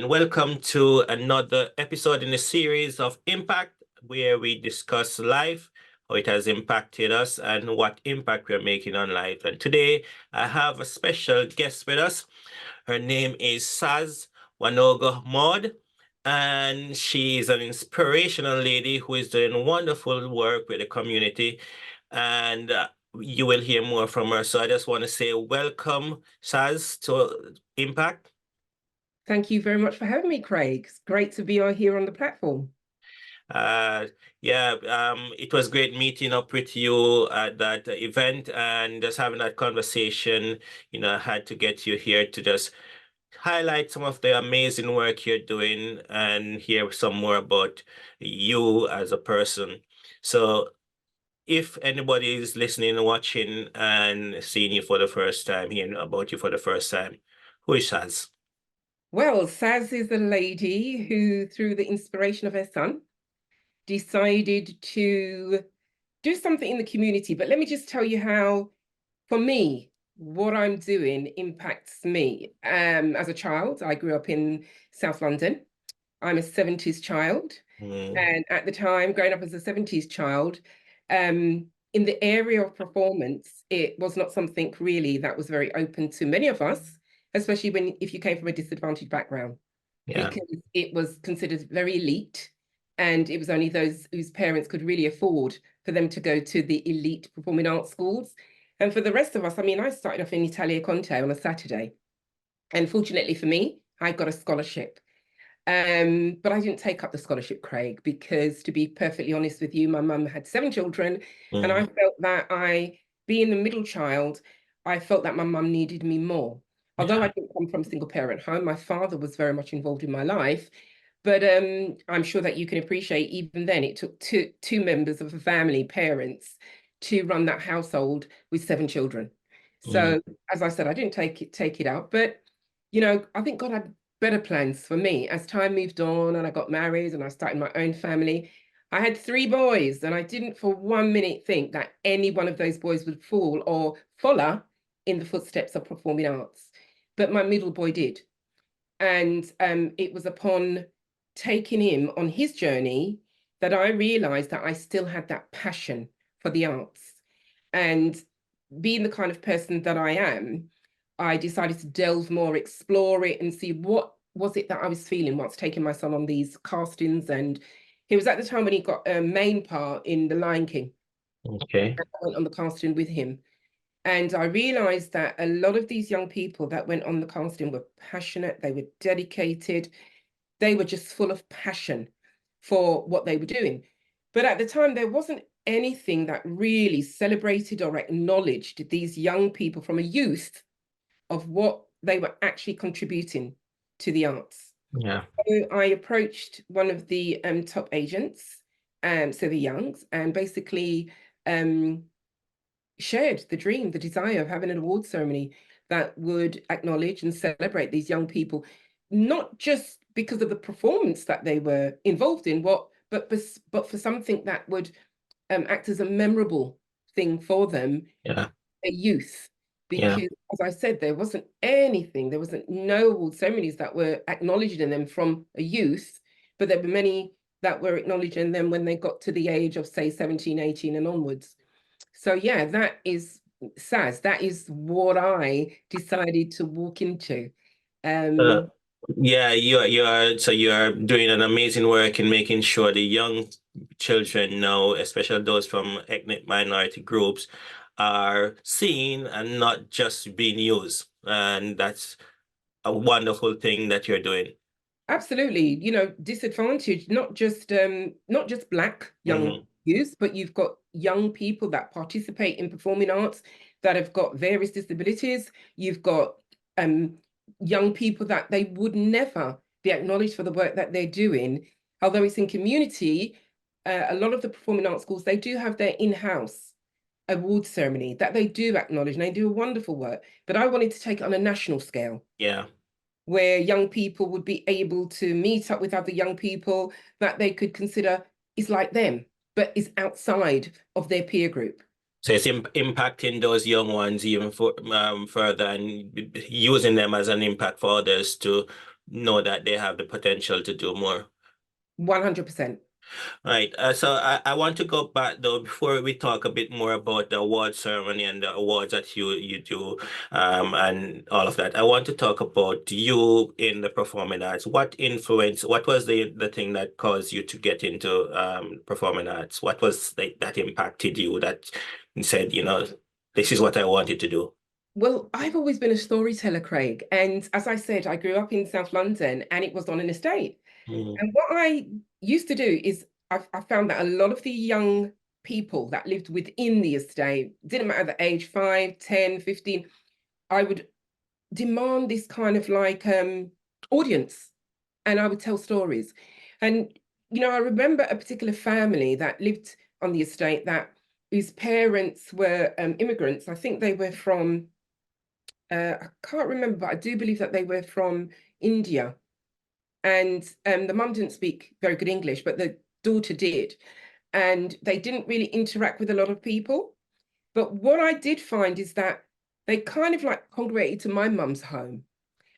and welcome to another episode in the series of Impact, where we discuss life, how it has impacted us, and what impact we're making on life. And today, I have a special guest with us. Her name is Sazz Wanogho-Maud, and she is an inspirational lady who is doing wonderful work with the community. And you will hear more from her. So I just want to say welcome, Sazz, to Impact. Thank you very much for having me, Craig. It's great to be here on the platform. It was great meeting up with you at that event and just having that conversation. I had to get you here to just highlight some of the amazing work you're doing and hear some more about you as a person. So if anybody is listening and watching and seeing you for the first time, hearing about you for the first time, who is Sazz? Well, Sazz is a lady who, through the inspiration of her son, decided to do something in the community. But let me just tell you how, for me, what I'm doing impacts me. As a child, I grew up in South London. I'm a 70s child. And at the time, growing up as a 70s child, in the area of performance, it was not something really that was very open to many of us, especially if you came from a disadvantaged background, because it was considered very elite, and it was only those whose parents could really afford for them to go to the elite performing arts schools. And for the rest of us, I started off in Italia Conti on a Saturday, and fortunately for me, I got a scholarship. But I didn't take up the scholarship, Craig, because to be perfectly honest with you, my mum had 7 children, and I felt that being the middle child, I felt that my mum needed me more. Although I didn't come from a single parent home, my father was very much involved in my life. But I'm sure that you can appreciate, even then, it took two members of a family, parents, to run that household with 7 children. So, as I said, I didn't take it out. But, I think God had better plans for me. As time moved on and I got married and I started my own family, I had 3 boys, and I didn't for 1 minute think that any one of those boys would fall or follow in the footsteps of performing arts. But my middle boy did. And it was upon taking him on his journey that I realized that I still had that passion for the arts. And being the kind of person that I am, I decided to delve more, explore it, and see what was it that I was feeling whilst taking my son on these castings. And he was at the time when he got a main part in The Lion King. Okay. I went on the casting with him. And I realized that a lot of these young people that went on the casting were passionate, they were dedicated, they were just full of passion for what they were doing. But at the time, there wasn't anything that really celebrated or acknowledged these young people from a youth of what they were actually contributing to the arts. Yeah. So I approached one of the top agents, so the Youngs, and basically shared the dream, the desire of having an award ceremony that would acknowledge and celebrate these young people, not just because of the performance that they were involved in, but for something that would act as a memorable thing for them, Yeah. a youth. Because as I said, there wasn't no award ceremonies that were acknowledging them from a youth, but there were many that were acknowledging them when they got to the age of, say, 17, 18 and onwards. So yeah, that is Sazz. That is what I decided to walk into. You're doing an amazing work in making sure the young children know, especially those from ethnic minority groups, are seen and not just being used. And that's a wonderful thing that you're doing. Absolutely, disadvantaged, not just Black young youth, but you've got young people that participate in performing arts that have got various disabilities. You've got young people that they would never be acknowledged for the work that they're doing. Although it's in community, a lot of the performing arts schools, they do have their in-house award ceremony that they do acknowledge, and they do a wonderful work. But I wanted to take it on a national scale. Yeah. Where young people would be able to meet up with other young people that they could consider is like them, but is outside of their peer group. So it's impacting those young ones even further and using them as an impact for others to know that they have the potential to do more. 100%. Right. So I want to go back though before we talk a bit more about the award ceremony and the awards that you do and all of that. I want to talk about you in the performing arts. What was the thing that caused you to get into performing arts? What was that impacted you that you said, this is what I wanted to do? Well, I've always been a storyteller, Craig. And as I said, I grew up in South London and it was on an estate. Mm, And what I used to do is I found that a lot of the young people that lived within the estate, didn't matter the age, 5, 10, 15, I would demand this kind of like audience and I would tell stories. And, I remember a particular family that lived on the estate that whose parents were immigrants. I think they were from, I can't remember, but I do believe that they were from India. And the mum didn't speak very good English, but the daughter did. And they didn't really interact with a lot of people. But what I did find is that they kind of like congregated to my mum's home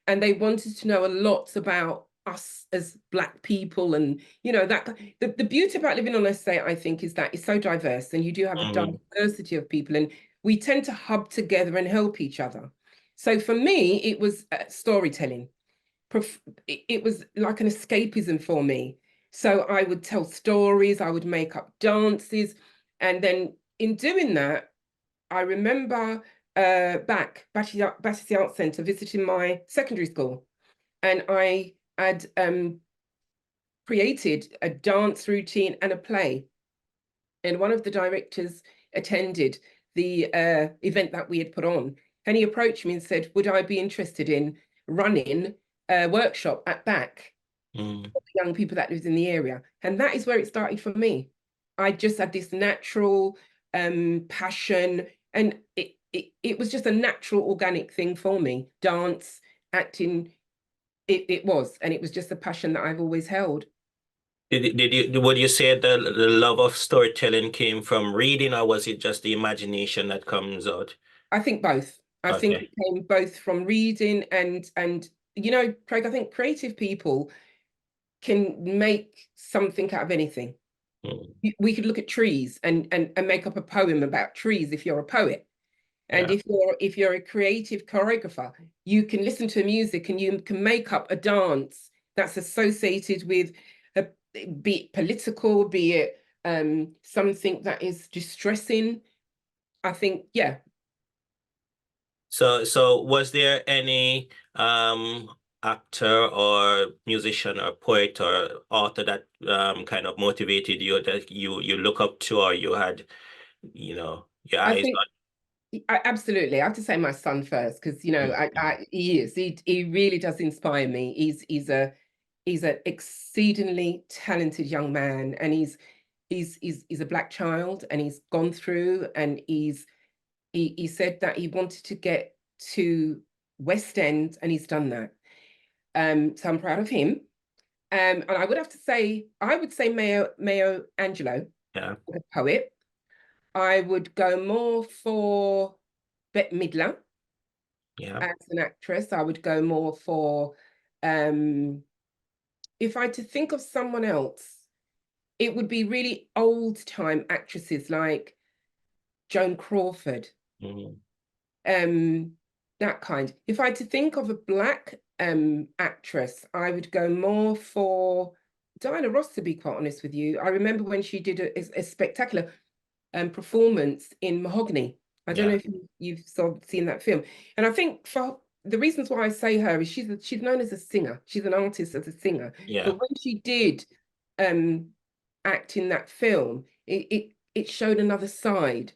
and they wanted to know a lot about us as Black people. And, that the beauty about living on an estate, I think, is that it's so diverse and you do have a mm. diversity of people and we tend to hub together and help each other. So for me, it was storytelling. It was like an escapism for me. So I would tell stories, I would make up dances. And then in doing that, I remember Battersea Arts Centre visiting my secondary school. And I had created a dance routine and a play. And one of the directors attended the event that we had put on. And he approached me and said, would I be interested in running a workshop at back Mm. for the young people that lives in the area? And that is where it started for me. I just had this natural passion and it was just a natural organic thing for me. Dance, acting, it was. And it was just a passion that I've always held. Would you say the love of storytelling came from reading, or was it just the imagination that comes out? I think both. I think Okay. it came both from reading and Craig, I think creative people can make something out of anything. Mm. We could look at trees and make up a poem about trees if you're a poet. And Yeah. if you're a creative choreographer, you can listen to music and you can make up a dance that's associated with a, be it political, be it something that is distressing. I think, yeah. So was there any actor or musician or poet or author that kind of motivated you that you look up to, or you had, your I eyes think absolutely. I have to say my son first because on? he really does inspire me. He's an exceedingly talented young man, and he's a Black child, and he's gone through, and he said that he wanted to get to West End, and he's done that. So I'm proud of him. And I would say Mayo Angelo, Yeah. the poet. I would go more for Bette Midler Yeah. as an actress. I would go more for um if I had to think of someone else, it would be really old time actresses like Joan Crawford, Mhm. um, that kind. If I had to think of a Black actress, I would go more for Diana Ross, to be quite honest with you. I remember when she did a spectacular performance in Mahogany. I don't know Yeah. if you've seen that film. And I think for the reasons why I say her is she's known as a singer. She's an artist as a singer. Yeah. But when she did um, act in that film, it showed another side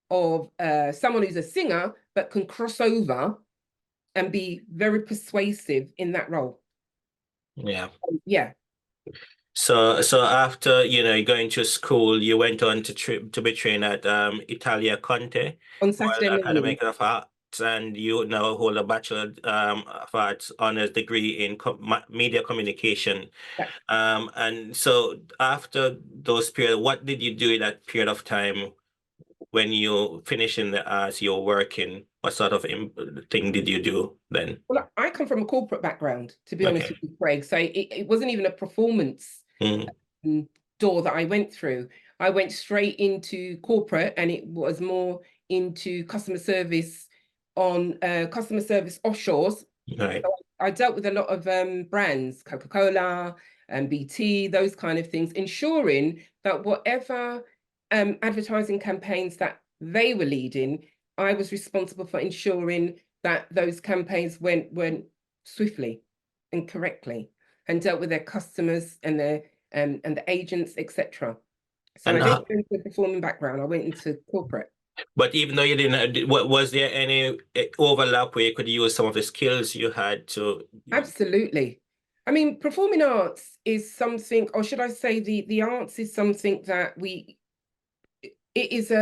of someone who's a singer but can cross over and be very persuasive in that role. Yeah. Yeah, So after, going to school, you went on to be trained at Italia Conti, on Royal Saturday morning. Academy of Arts, and you now hold a Bachelor of Arts honors degree in media communication. That, And so after those period, what did you do in that period of time? when you finish in the arts, you're working, what sort of thing did you do then? Well, I come from a corporate background, to be honest Okay. with you, Craig. So it wasn't even a performance Mm, door that I went through. I went straight into corporate, and it was more into customer service on customer service offshores. right. So I dealt with a lot of brands, Coca-Cola and BT, those kind of things, ensuring that whatever advertising campaigns that they were leading, I was responsible for ensuring that those campaigns went swiftly and correctly, and dealt with their customers and the agents, etc. So And I didn't go into a performing background. I went into corporate. but even though you didn't, was there any overlap where you could use some of the skills you had to? Absolutely. I mean, performing arts is something, or should I say the arts is something that it is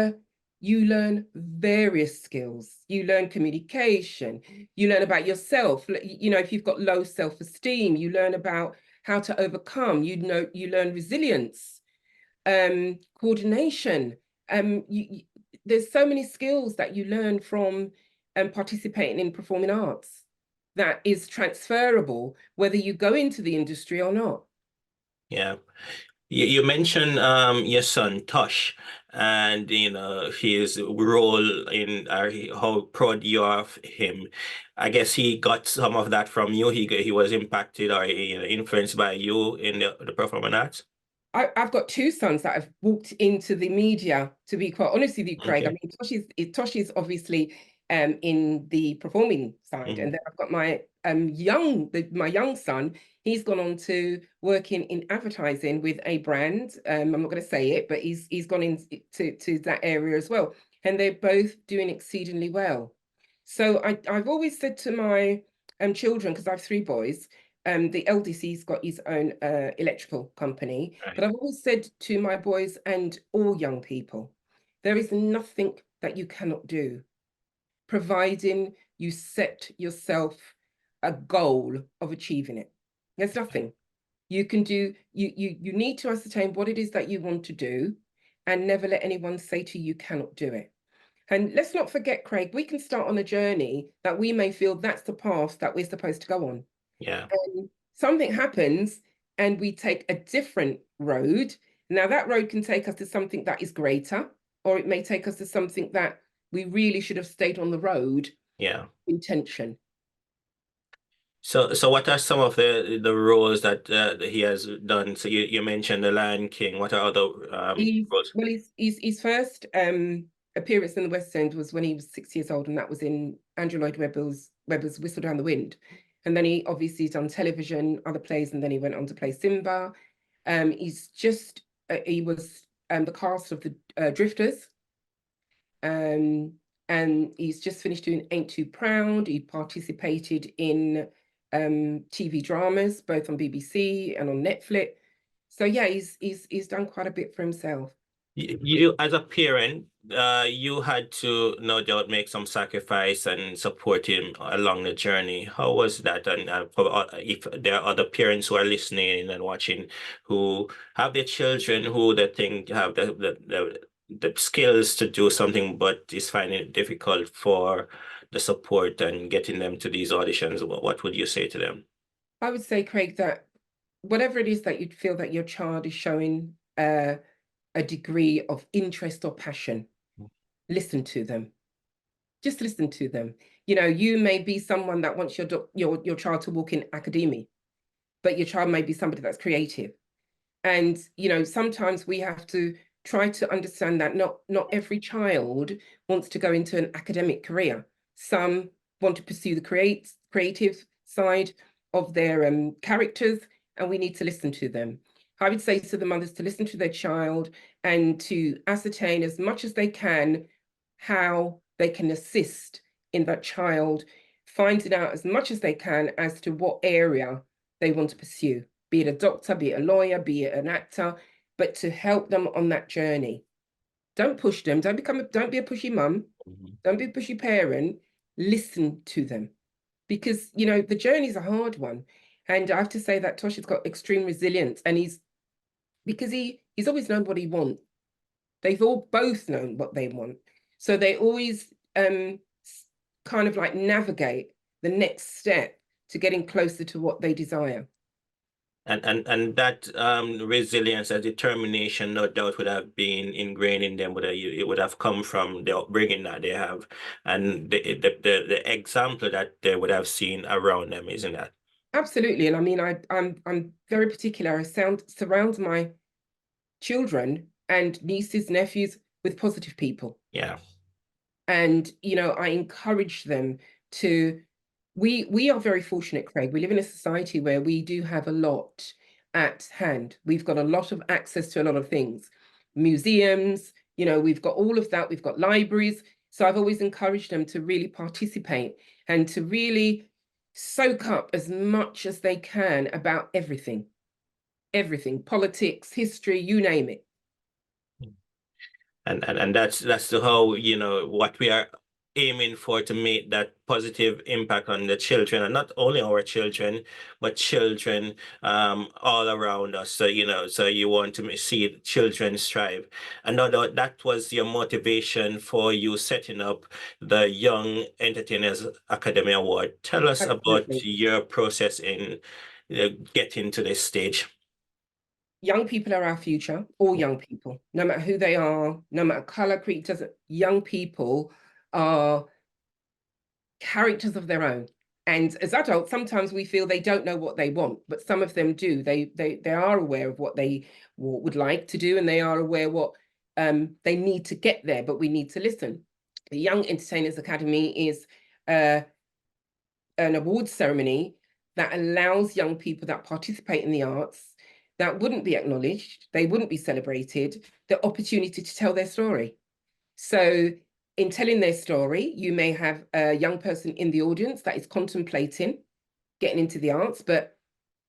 you learn various skills. You learn communication, you learn about yourself. You know, if you've got low self-esteem, you learn about how to overcome, you learn resilience, coordination. There's so many skills that you learn from participating in performing arts that is transferable, whether you go into the industry or not. Yeah. You mentioned your son Tosh, and his role in how proud you are of him. I guess he got some of that from you. He was impacted or influenced by you in the performing arts. I've got two sons that have walked into the media, to be quite honest with you, Craig. I Okay. mean, Tosh is obviously in the performing side, Mhm. and then I've got my my young son. He's gone on to working in advertising with a brand. I'm not going to say it, but he's gone into to that area as well, and they're both doing exceedingly well. So I've always said to my children, because I have three boys, the LDC's got his own electrical company, but Right. I've always said to my boys and all young people, there is nothing that you cannot do, providing you set yourself a goal of achieving it. There's nothing you can do. You need to ascertain what it is that you want to do, and never let anyone say to you, you cannot do it. And let's not forget, Craig, we can start on a journey that we may feel that's the path that we're supposed to go on. Yeah. Something happens and we take a different road. Now, that road can take us to something that is greater, or it may take us to something that we really should have stayed on the road Yeah. intention. So what are some of the roles that he has done? So you mentioned The Lion King. What are other roles? His first appearance in the West End was when he was 6 years old, and that was in Andrew Lloyd Webber's Whistle Down the Wind. And then he obviously done television, other plays, and then he went on to play Simba. He was the cast of the Drifters. And he's just finished doing Ain't Too Proud. He participated in TV dramas, both on BBC and on Netflix. So yeah, he's done quite a bit for himself. You, as a parent, you had to no doubt make some sacrifice and support him along the journey. How was that? And if there are other parents who are listening and watching who have their children who they think have the skills to do something, but is finding it difficult for the support and getting them to these auditions, what would you say to them? I would say, Craig, that whatever it is that you feel that your child is showing a degree of interest or passion, listen to them. Just listen to them. You know, you may be someone that wants your child to walk in academia, but your child may be somebody that's creative. And you know, sometimes we have to try to understand that not every child wants to go into an academic career. Some want to pursue the creative side of their characters, and we need to listen to them. I would say to the mothers to listen to their child and to ascertain as much as they can how they can assist in that child finding out as much as they can as to what area they want to pursue, be it a doctor, be it a lawyer, be it an actor, but to help them on that journey. Don't push them. Don't be a pushy mum. Mhm. Don't be a pushy parent. Listen to them, because you know the journey is a hard one. And I have to say that Tosh has got extreme resilience, and he's always known what he wants. They've all both known what they want. So they always kind of like navigate the next step to getting closer to what they desire. And that resilience and determination, no doubt, would have been ingrained in them. It would have come from the upbringing that they have, and the example that they would have seen around them, isn't that? Absolutely. And I mean, I'm very particular. I surround my children and nieces, nephews with positive people. Yeah. And, you know, I encourage them to, we are very fortunate, Craig. We live in a society where we do have a lot at hand. We've got a lot of access to a lot of things, museums, you know, we've got all of that. We've got libraries. So I've always encouraged them to really participate and to really soak up as much as they can about everything, politics, history, you name it. And that's the how, you know, what we are aiming for, to make that positive impact on the children, and not only our children, but children all around us. So, you know, so you want to see children strive. And no doubt that was your motivation for you setting up the Young Entertainers Academy Award. Tell us about Absolutely. your process in getting to this stage. Young people are our future, all young people, no matter who they are, no matter color, creed, doesn't. Young people are characters of their own. And as adults, sometimes we feel they don't know what they want, but some of them do. They are aware of what they would like to do, and they are aware what they need to get there, but we need to listen. The Young Entertainers Academy is an awards ceremony that allows young people that participate in the arts, that wouldn't be acknowledged, they wouldn't be celebrated, the opportunity to tell their story. So in telling their story, you may have a young person in the audience that is contemplating getting into the arts, but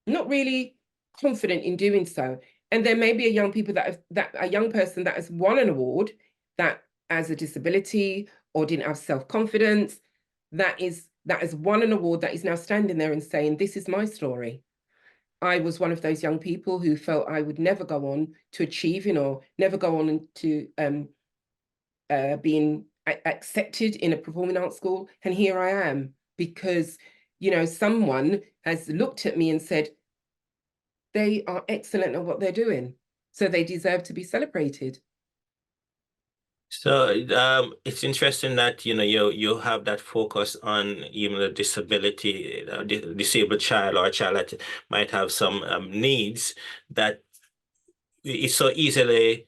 not really confident in doing so. And there may be a young person that has won an award that has a disability or didn't have self-confidence, that has won an award, that is now standing there and saying, this is my story. I was one of those young people who felt I would never go on to achieving, or never go on to being accepted in a performing arts school. And here I am, because, you know, someone has looked at me and said, they are excellent at what they're doing, so they deserve to be celebrated. So it's interesting that, you know, you have that focus on even the disability, disabled child, or a child that might have some needs that is so easily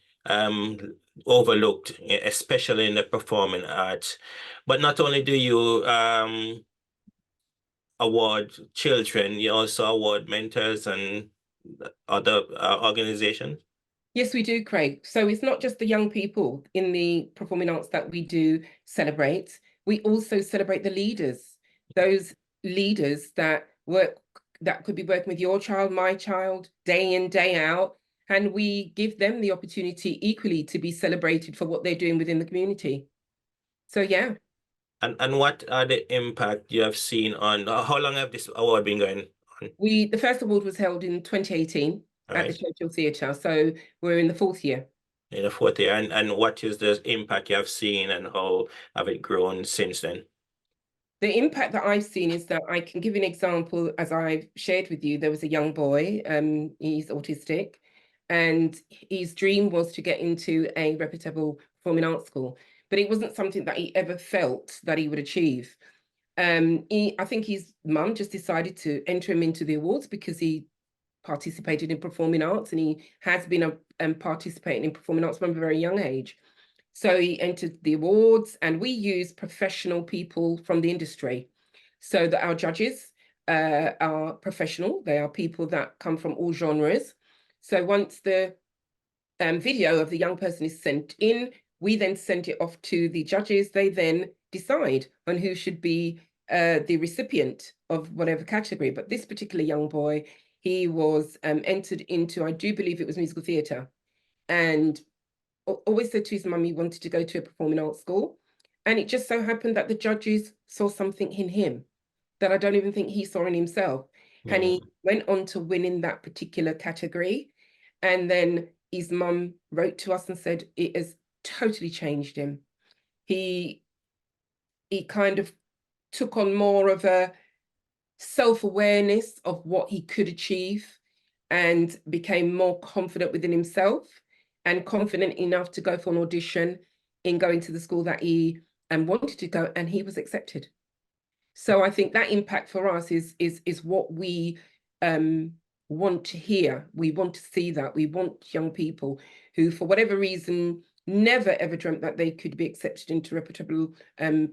overlooked, especially in the performing arts. But not only do you award children, you also award mentors and other organizations. Yes, we do, Craig. So it's not just the young people in the performing arts that we do celebrate. We also celebrate the leaders, those leaders that could be working with your child, my child, day in, day out. And we give them the opportunity equally to be celebrated for what they're doing within the community. So yeah. And what are the impact you have seen on, how long have this award been going on? The first award was held in 2018 All at the right. Churchill Theatre. So we're in the 4th year. In the fourth year. And what is the impact you have seen, and how have it grown since then? The impact that I've seen is that I can give you an example. As I've shared with you, there was a young boy, he's autistic, and his dream was to get into a reputable performing arts school, but it wasn't something that he ever felt that he would achieve. I think his mum just decided to enter him into the awards because he participated in performing arts, and he has been participating in performing arts from a very young age. So he entered the awards, and we use professional people from the industry, so that our judges are professional. They are people that come from all genres. So once the video of the young person is sent in, we then send it off to the judges. They then decide on who should be the recipient of whatever category. But this particular young boy, he was entered into, I do believe it was musical theatre, and always said to his mum he wanted to go to a performing arts school. And it just so happened that the judges saw something in him that I don't even think he saw in himself. And he went on to win in that particular category. And then his mum wrote to us and said it has totally changed him. He kind of took on more of a self-awareness of what he could achieve and became more confident within himself and confident enough to go for an audition in going to the school that he wanted to go, and he was accepted. So I think that impact for us is what we want to hear. We want to see that. We want young people who, for whatever reason, never ever dreamt that they could be accepted into reputable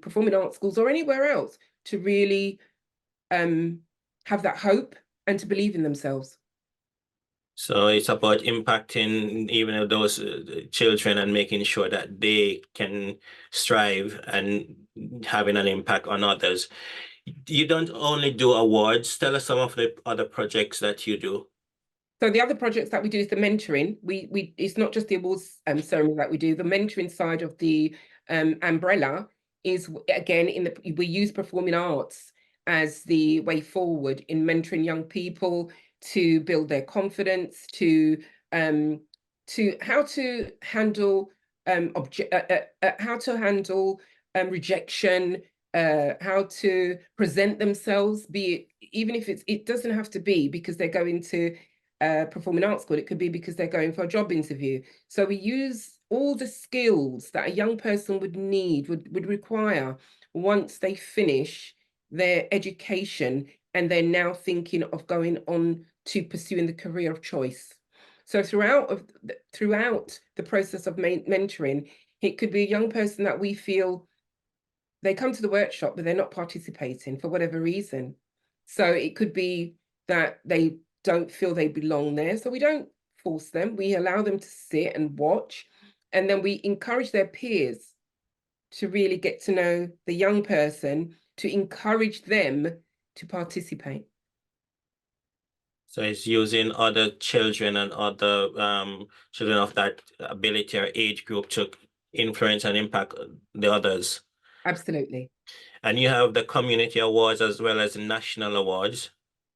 performing arts schools or anywhere else, to really have that hope and to believe in themselves. So it's about impacting even those children and making sure that they can strive and having an impact on others. You don't only do awards. Tell us some of the other projects that you do. So the other projects that we do is the mentoring. We it's not just the awards ceremony that we do. The mentoring side of the umbrella is, again, we use performing arts as the way forward in mentoring young people to build their confidence, to how to handle rejection, how to present themselves, be it, even if it doesn't have to be because they're going to performing arts school, it could be because they're going for a job interview. So we use all the skills that a young person would need, would require once they finish their education and they're now thinking of going on to pursuing the career of choice. So throughout the process of mentoring, it could be a young person that we feel they come to the workshop, but they're not participating for whatever reason. So it could be that they don't feel they belong there. So we don't force them. We allow them to sit and watch. And then we encourage their peers to really get to know the young person, to encourage them to participate. So it's using other children and other children of that ability or age group to influence and impact the others. Absolutely. And you have the community awards as well as the national awards.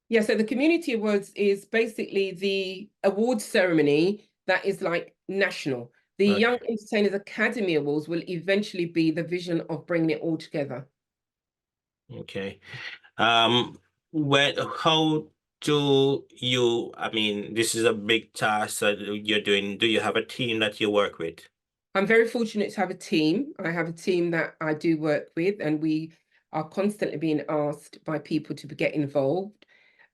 Yeah, so the community awards is basically the awards ceremony that is like national. The Okay. Young Entertainers Academy Awards will eventually be the vision of bringing it all together. Okay. How do you, I mean, this is a big task that you're doing. Do you have a team that you work with? I'm very fortunate to have a team. I have a team that I do work with, and we are constantly being asked by people to get involved.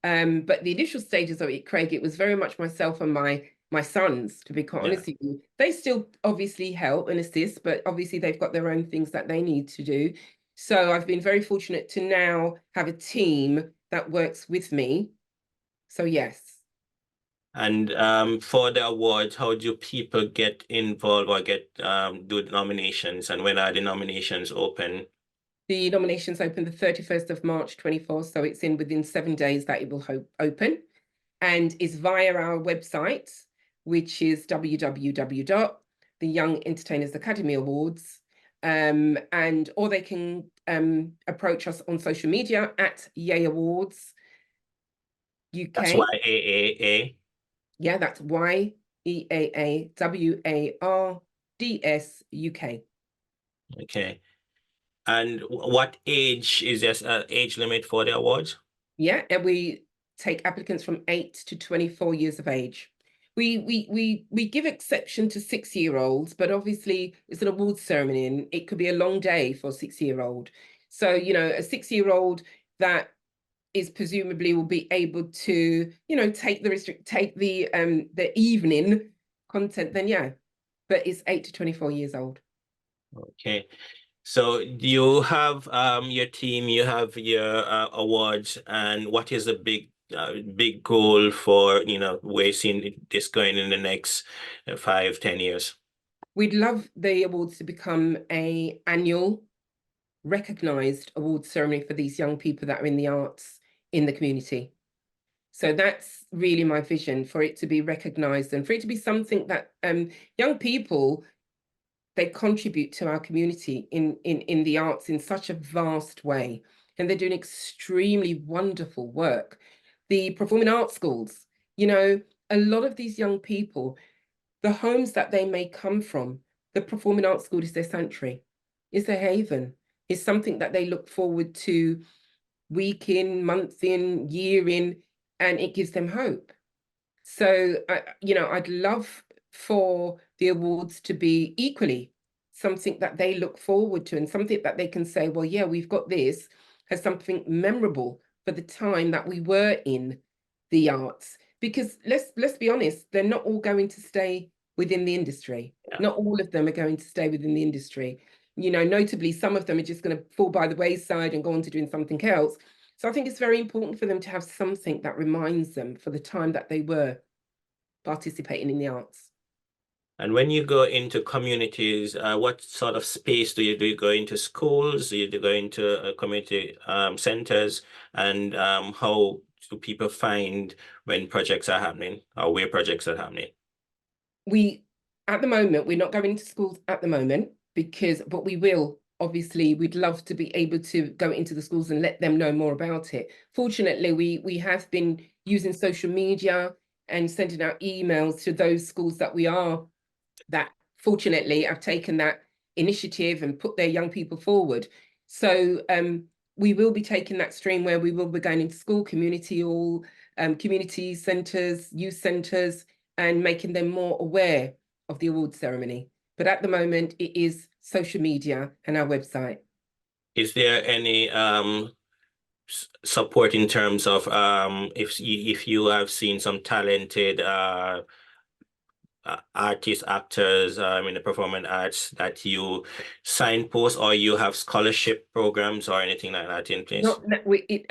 But the initial stages of it, Craig, it was very much myself and my sons, to be quite honest with you. They still obviously help and assist, but obviously they've got their own things that they need to do. So I've been very fortunate to now have a team that works with me. So yes. And for the awards, how do people get involved or do the nominations, and when are the nominations open? The nominations open the 31st of March 24, so it's within 7 days that it will open, and is via our website, which is www.the Young Entertainers Academy Awards, or they can approach us on social media at Yay Awards UK. That's YAAA. Yeah, that's YEAAWARDS UK. Okay. And what age is this age limit for the awards? Yeah, and we take applicants from 8 to 24 years of age. We give exception to 6-year-olds, but obviously it's an awards ceremony and it could be a long day for a 6-year-old. So, you know, a 6-year-old that is presumably will be able to, you know, take the evening content, then yeah. But it's 8 to 24 years old. Okay. So you have your team, you have your awards, and what is the big goal for, you know, we're seeing this going in the next 5, 10 years? We'd love the awards to become an annual recognized awards ceremony for these young people that are in the arts in the community. So that's really my vision, for it to be recognized and for it to be something that young people, they contribute to our community in the arts in such a vast way. And they're doing extremely wonderful work. The performing arts schools, you know, a lot of these young people, the homes that they may come from, the Performing Arts School is their sanctuary, it's their haven, it's something that they look forward to week in, month in, year in, and it gives them hope. So, I'd love for the awards to be equally something that they look forward to and something that they can say, well, yeah, we've got this as something memorable for the time that we were in the arts. Because let's be honest, they're not all going to stay within the industry. Yeah. Not all of them are going to stay within the industry. Notably, some of them are just going to fall by the wayside and go on to doing something else. So I think it's very important for them to have something that reminds them for the time that they were participating in the arts. And when you go into communities, what sort of space do you go into schools? Do you go into community centers? And how do people find when projects are happening or where projects are happening? At the moment, we're not going to schools at the moment but we will. Obviously, we'd love to be able to go into the schools and let them know more about it. Fortunately, we have been using social media and sending out emails to those schools that fortunately have taken that initiative and put their young people forward. So we will be taking that stream where we will be going into school, community centres, youth centres, and making them more aware of the awards ceremony. But at the moment, it is social media and our website. Is there any support in terms of if you have seen some talented artists, actors in the performing arts that you signpost, or you have scholarship programs or anything like that in place?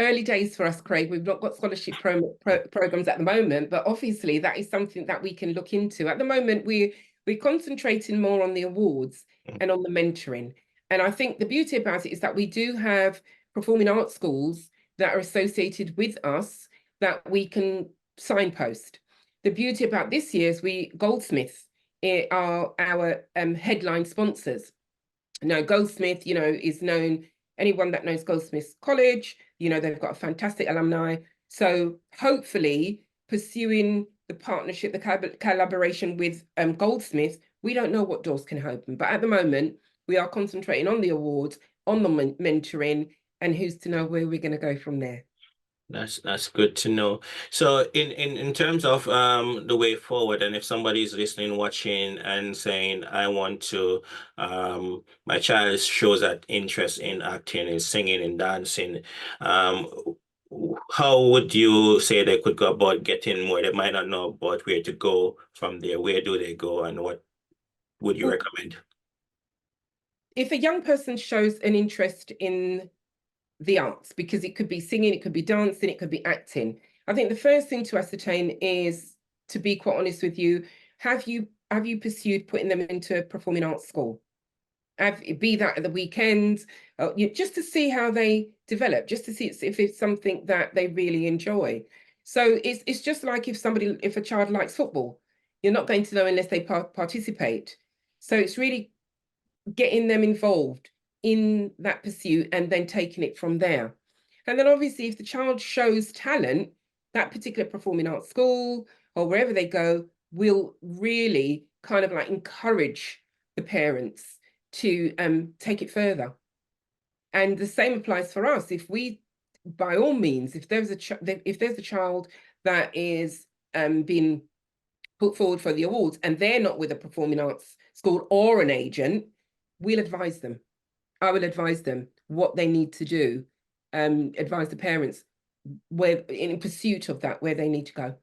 Early days for us, Craig. We've not got scholarship programs at the moment, but obviously that is something that we can look into. At the moment, we're concentrating more on the awards and on the mentoring. And I think the beauty about it is that we do have performing arts schools that are associated with us that we can signpost. The beauty about this year is Goldsmith are our headline sponsors. Now, Goldsmith, is known, anyone that knows Goldsmiths College, they've got a fantastic alumni. So hopefully pursuing the partnership, the collaboration with Goldsmith, we don't know what doors can open. But at the moment, we are concentrating on the awards, on the mentoring, and who's to know where we're going to go from there. That's good to know. So in terms of the way forward, and if somebody's listening, watching, and saying, I want to my child shows that interest in acting and singing and dancing, how would you say they could go about getting more? They might not know about where to go from there. Where do they go, and what would you recommend? If a young person shows an interest in the arts, because it could be singing, it could be dancing, it could be acting, I think the first thing to ascertain is, to be quite honest with you, have you pursued putting them into a performing arts school? Be that at the weekends, just to see how they develop, just to see if it's something that they really enjoy. So it's just like if a child likes football, you're not going to know unless they participate. So it's really getting them involved in that pursuit and then taking it from there. And then obviously, if the child shows talent, that particular performing arts school or wherever they go will really kind of like encourage the parents to take it further. And the same applies for us. If we, by all means, if there's a child that is being put forward for the awards and they're not with a performing arts school or an agent, we'll advise them. I will advise them what they need to do, advise the parents where in pursuit of that, where they need to go.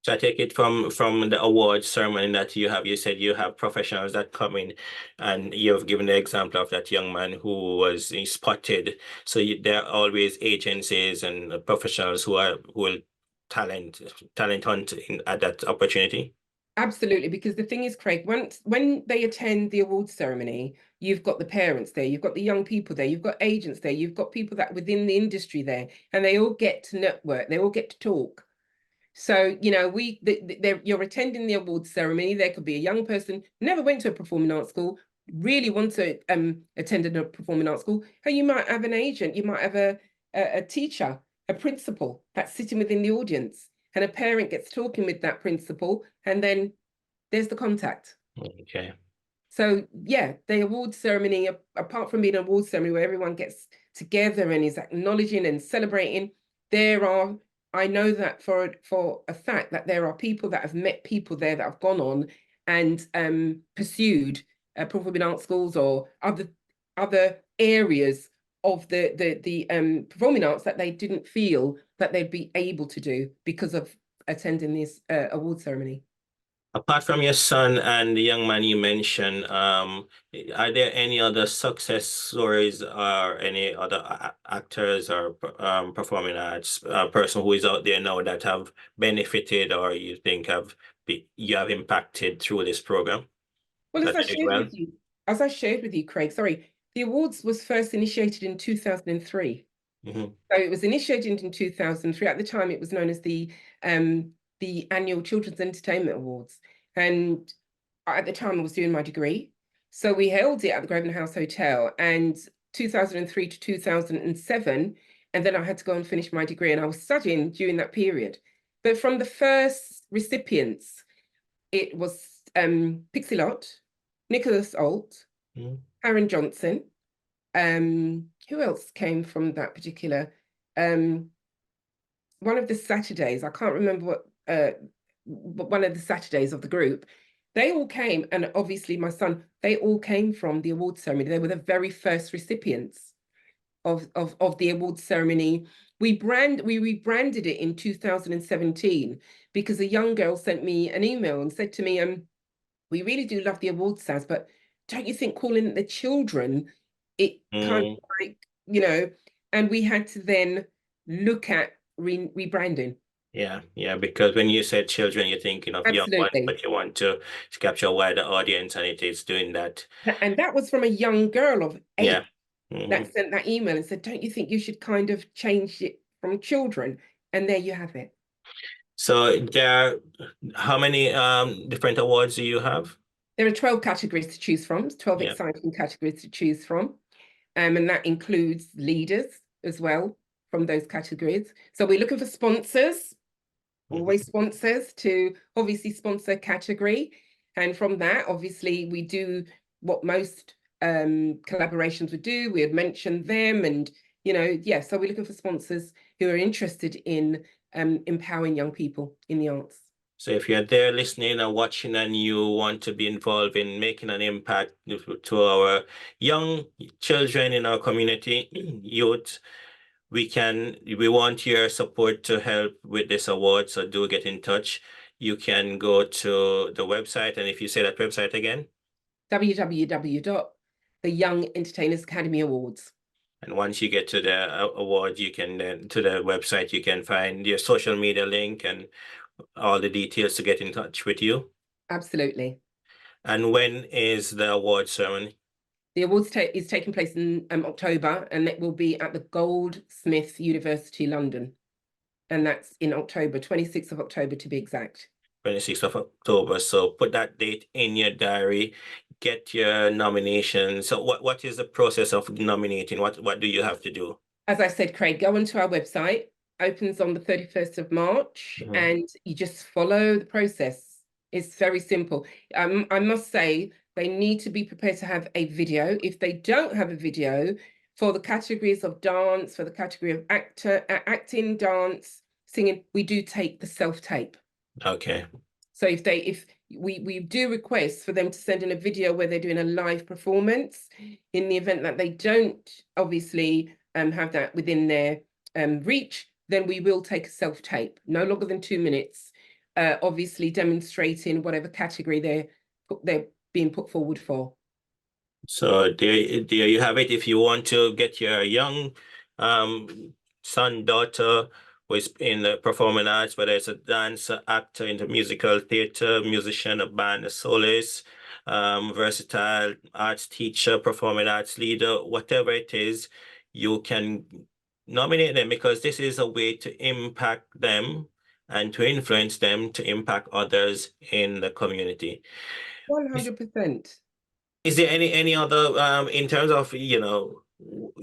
So I take it from the awards ceremony that you said you have professionals that come in, and you've given the example of that young man who was spotted. So there are always agencies and professionals who will talent hunt at that opportunity. Absolutely, because the thing is, Craig, when they attend the awards ceremony, you've got the parents there, you've got the young people there, you've got agents there, you've got people that within the industry there, and they all get to network, they all get to talk. So, you're attending the awards ceremony. There could be a young person, never went to a performing arts school, really want to attend a performing arts school. And you might have an agent, you might have a teacher, a principal that's sitting within the audience, and a parent gets talking with that principal, and then there's the contact. Okay. So yeah, the award ceremony, apart from being an award ceremony where everyone gets together and is acknowledging and celebrating, I know that for a fact that there are people that have met people there that have gone on and pursued performing arts schools or other areas of the performing arts that they didn't feel that they'd be able to do because of attending this award ceremony. Apart from your son and the young man you mentioned, are there any other success stories or any other actors or performing arts person who is out there now that have benefited or you think you have impacted through this program Well, that they did well? as I shared with you, Craig, sorry, the awards was first initiated in 2003. Hmm. So it was initiated in 2003. At the time, it was known as the annual Children's Entertainment Awards. And at the time, I was doing my degree. So we held it at the Grosvenor House Hotel and 2003 to 2007. And then I had to go and finish my degree. And I was studying during that period. But from the first recipients, it was Pixie Lott, Nicholas Hoult, Hmm. Aaron Johnson. Who else came from that particular? One of the Saturdays, I can't remember what one of the Saturdays of the group. They all came, and obviously my son, they all came from the award ceremony. They were the very first recipients of the award ceremony. We rebranded it in 2017 because a young girl sent me an email and said to me, we really do love the awards, Sazz, but don't you think calling it the children, it kind of like, and we had to then look at rebranding. Yeah, because when you said children, you're thinking of young ones, Absolutely. but you want to capture a wider audience, and it is doing that. And that was from a young girl of Yeah. 8 Hmm. that sent that email and said, don't you think you should kind of change it from children? And there you have it. So how many different awards do you have? There are 12 categories to choose from, 12 Yeah. exciting categories to choose from. And that includes leaders as well from those categories. So we're looking for sponsors, always Mhm. sponsors to obviously sponsor category. And from that, obviously, we do what most collaborations would do. We had mentioned them and, so we're looking for sponsors who are interested in empowering young people in the arts. So if you're there listening and watching and you want to be involved in making an impact to our young children in our community, youth, we want your support to help with this award. So do get in touch. You can go to the website, and if you say that website again. The Young Entertainers Academy Awards. And once you get to the award, you can then to the website, you can find your social media link and all the details to get in touch with you. Absolutely. And when is the award ceremony? The awards is taking place in October, and it will be at the Goldsmiths University, London. And that's in October, 26th of October to be exact. 26th of October. So put that date in your diary, get your nomination. So what is the process of nominating? What do you have to do? As I said, Craig, go onto our website, opens on the 31st of March, and you just follow the process. It's very simple. I must say, they need to be prepared to have a video. If they don't have a video, for the categories of dance, for the category of acting, dance, singing, we do take the self-tape. Okay. So if we do request for them to send in a video where they're doing a live performance, in the event that they don't obviously have that within their reach, then we will take a self-tape, no longer than 2 minutes, obviously demonstrating whatever category they're being put forward for. So there you have it. If you want to get your young son, daughter who is in the performing arts, whether it's a dancer, actor in the musical theater, musician, a band, a soloist, versatile arts teacher, performing arts leader, whatever it is, you can nominate them because this is a way to impact them and to influence them to impact others in the community. 100%. Is there any other in terms of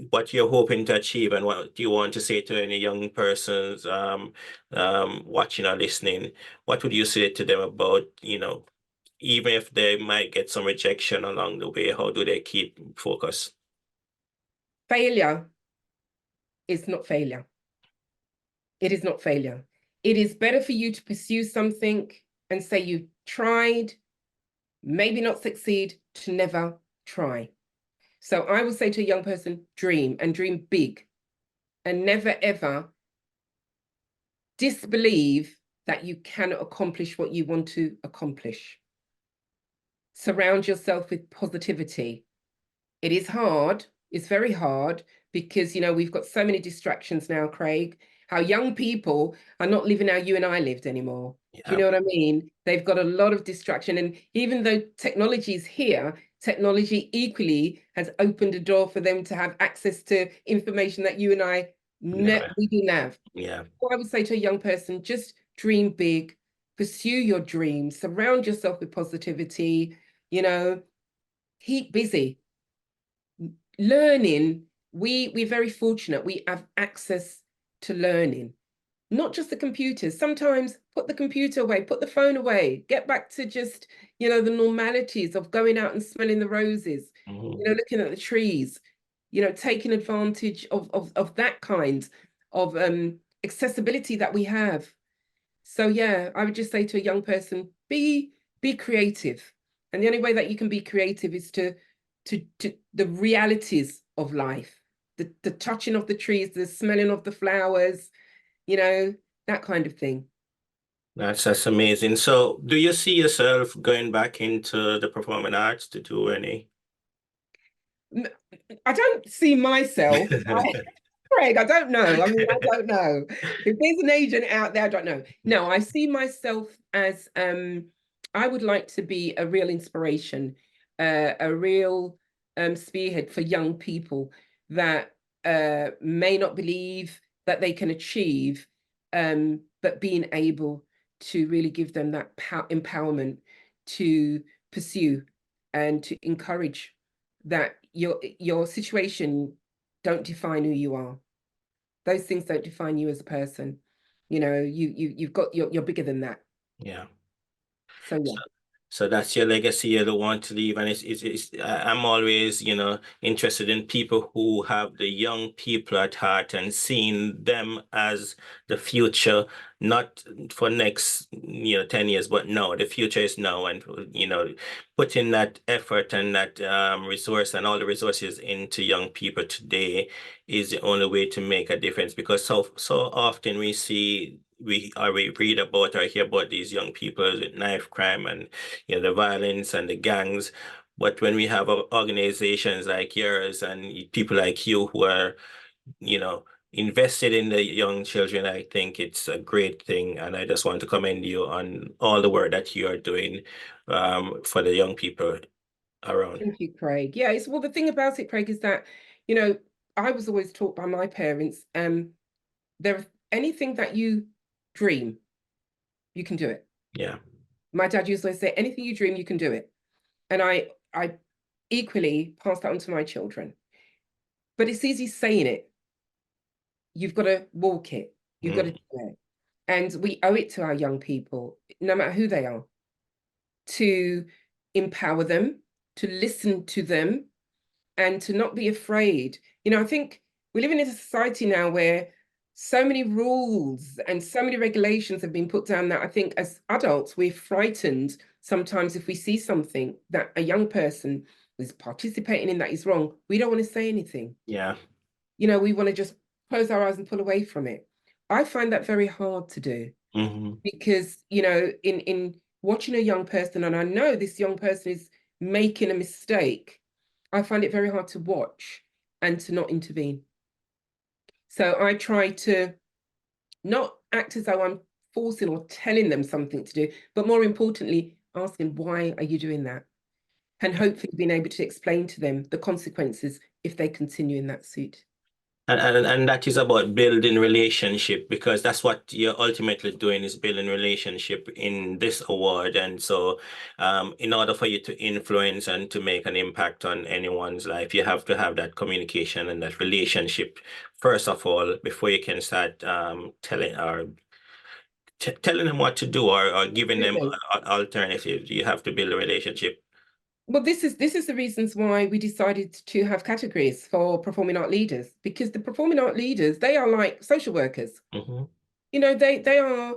what you're hoping to achieve and what do you want to say to any young persons watching or listening? What would you say to them about even if they might get some rejection along the way, how do they keep focus? Failure is not failure. It is not failure. It is better for you to pursue something and say you tried, maybe not succeed, to never try. So I would say to a young person, dream, and dream big, and never ever disbelieve that you cannot accomplish what you want to accomplish. Surround yourself with positivity. It is hard. It's very hard because, we've got so many distractions now, Craig. How young people are not living how you and I lived anymore. Do you Yeah, know what I mean? They've got a lot of distraction. And even though technology is here, technology equally has opened a door for them to have access to information that you and I never. we didn't have. Yeah, So I would say to a young person, just dream big, pursue your dreams, surround yourself with positivity, keep busy. Learning, we're very fortunate. We have access to learning, not just the computers. Sometimes put the computer away, put the phone away, get back to just, the normalities of going out and smelling the roses, looking at the trees, taking advantage of that kind of accessibility that we have. So yeah, I would just say to a young person, be creative. And the only way that you can be creative is to the realities of life, the touching of the trees, the smelling of the flowers, that kind of thing. that's amazing. So, do you see yourself going back into the performing arts to do any? I don't see myself. Craig, I don't know. I mean, I don't know. If there's an agent out there, I don't know. No, I see myself as I would like to be a real inspiration, a real spearhead for young people that may not believe that they can achieve, but being able to really give them that empowerment to pursue and to encourage that your situation don't define who you are. Those things don't define you as a person. You've got you're bigger than that. Yeah. So yeah. So that's your legacy you don't want to leave. And I'm always, interested in people who have the young people at heart and seeing them as the future, not for next, 10 years, but no, the future is now. And, putting that effort and that resource and all the resources into young people today is the only way to make a difference, because so often we read about or hear about these young people with knife crime and the violence and the gangs. But when we have organizations like yours and people like you who are, invested in the young children, I think it's a great thing. And I just want to commend you on all the work that you are doing for the young people around. Thank you, Craig. Yeah, well, the thing about it, Craig, is that, I was always taught by my parents, there anything that you dream, you can do it. Yeah. My dad used to say, anything you dream, you can do it. And I equally pass that on to my children. But it's easy saying it. You've got to walk it. You've got to do it. And we owe it to our young people, no matter who they are, to empower them, to listen to them, and to not be afraid. I think we're living in a society now where so many rules and so many regulations have been put down that I think as adults, we're frightened sometimes if we see something that a young person is participating in that is wrong. We don't want to say anything. Yeah. We want to just close our eyes and pull away from it. I find that very hard to do because, in watching a young person, and I know this young person is making a mistake, I find it very hard to watch and to not intervene. So I try to not act as though I'm forcing or telling them something to do, but more importantly, asking, why are you doing that? And hopefully being able to explain to them the consequences if they continue in that suit. And that is about building relationship, because that's what you're ultimately doing, is building relationship in this award. And so in order for you to influence and to make an impact on anyone's life, you have to have that communication and that relationship first of all before you can start telling or telling them what to do, or giving them Absolutely. alternatives. You have to build a relationship. Well, this is the reasons why we decided to have categories for performing art leaders, because the performing art leaders, they are like social workers. Hmm. You know, they are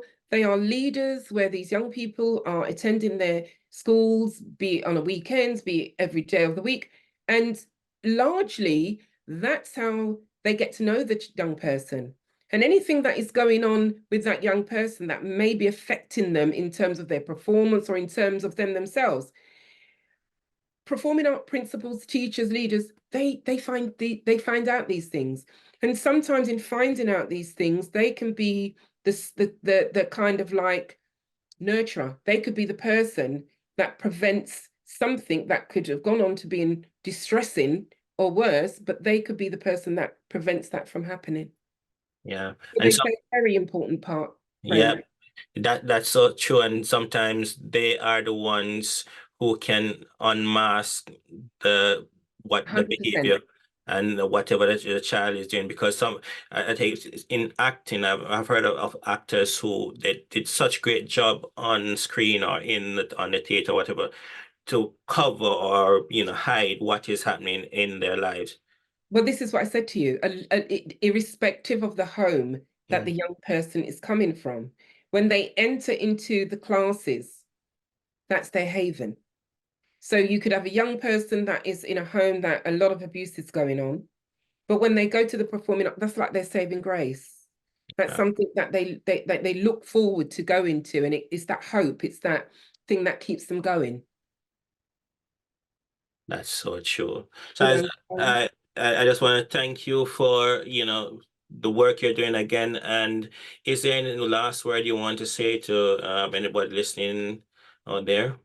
leaders where these young people are attending their schools, be it on a weekend, be it every day of the week. And largely, that's how they get to know the young person. And anything that is going on with that young person that may be affecting them in terms of their performance or in terms of them themselves, performing art principals, teachers, leaders, they find out these things. And sometimes in finding out these things, they can be the kind of like nurturer. They could be the person that prevents something that could have gone on to being distressing or worse, but they could be the person that prevents that from happening. Yeah. So And they so, play a very important part, yeah, friend. that's so true. And sometimes they are the ones who can unmask the 100%. behavior and whatever that the child is doing. Because I think in acting, I've heard of actors who they did such great job on screen or on the theater, whatever, to cover or hide what is happening in their lives. Well, this is what I said to you, irrespective of the home that Mm. the young person is coming from, when they enter into the classes, that's their haven. So you could have a young person that is in a home that a lot of abuse is going on, but when they go to the performing, that's like their saving grace. That's Yeah. something that they look forward to going to, and it's that hope, it's that thing that keeps them going. That's so true. So You as, know, I just want to thank you for, the work you're doing again. And is there any last word you want to say to anybody listening out there?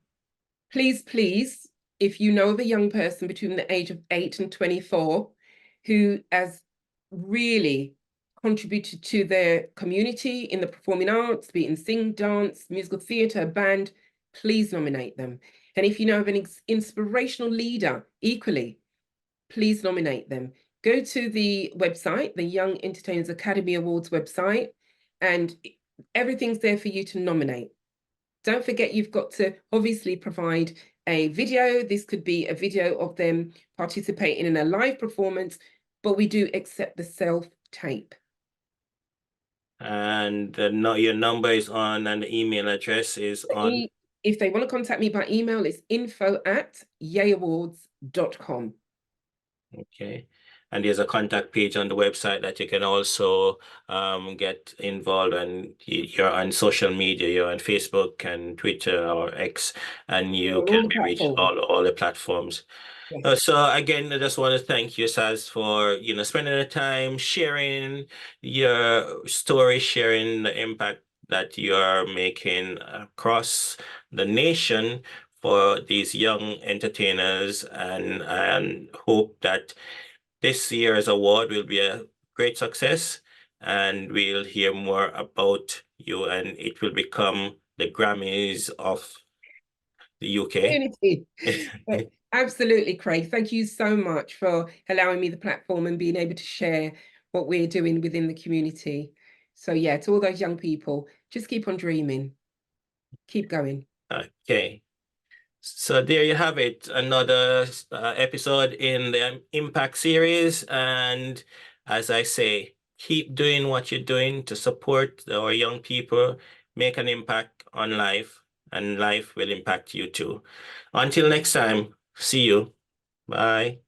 please, if you know of a young person between the age of 8 and 24 who has really contributed to their community in the performing arts, be it in sing, dance, musical theatre, band, please nominate them. And if you know of an inspirational leader, equally, please nominate them. Go to the website, the Young Entertainers Academy Awards website, and everything's there for you to nominate. Don't forget, you've got to obviously provide a video. This could be a video of them participating in a live performance, but we do accept the self-tape. And your number is on, and the email address is on. If they want to contact me by email, it's info@yayawards.com. Okay. And there's a contact page on the website that you can also get involved, and you're on social media, you're on Facebook and Twitter or X, and you On can all the be reached platforms. all the platforms. Yes. So again, I just want to thank you, Saz, for spending the time sharing your story, sharing the impact that you are making across the nation for these young entertainers, and hope that this year's award will be a great success, and we'll hear more about you, and it will become the Grammys of the UK. Community. Absolutely, Craig. Thank you so much for allowing me the platform and being able to share what we're doing within the community. So yeah, to all those young people, just keep on dreaming. Keep going. Okay. So there you have it, another episode in the Impact series. And as I say, keep doing what you're doing to support our young people, make an impact on life, and life will impact you too. Until next time, see you. Bye.